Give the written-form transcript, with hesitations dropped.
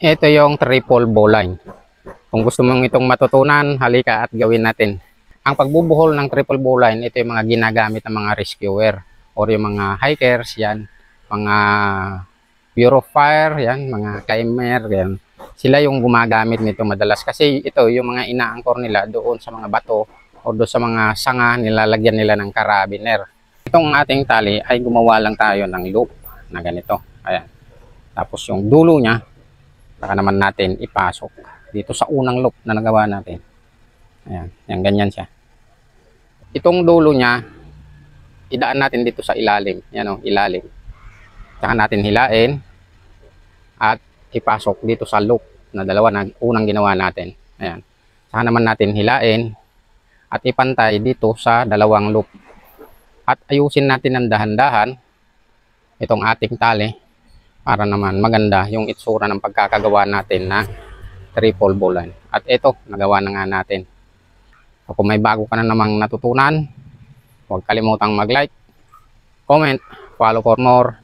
Ito yung triple bowline. Kung gusto mong itong matutunan, halika at gawin natin. Ang pagbubuhol ng triple bowline, ito yung mga ginagamit ng mga rescuer or yung mga hikers, yan, mga Bureau of Fire, yan, mga climber, yan. Sila yung gumagamit nito madalas kasi ito yung mga inaangkor nila doon sa mga bato o doon sa mga sanga, nilalagyan nila ng karabiner. Itong ating tali ay gumawa lang tayo ng loop na ganito. Ayan. Tapos yung dulo niya, saka naman natin ipasok dito sa unang loop na nagawa natin. Ayan, yan, ganyan siya. Itong dulo niya, idaan natin dito sa ilalim. Yan o, ilalim. Saka natin hilain at ipasok dito sa loop na dalawa na unang ginawa natin. Ayan. Saka naman natin hilain at ipantay dito sa dalawang loop. At ayusin natin ng dahan-dahan itong ating tali para naman maganda yung itsura ng pagkakagawa natin na triple bowline. At ito, nagawa na nga natin. So, kung may bago ka na namang natutunan, huwag kalimutang mag-like, comment, follow for more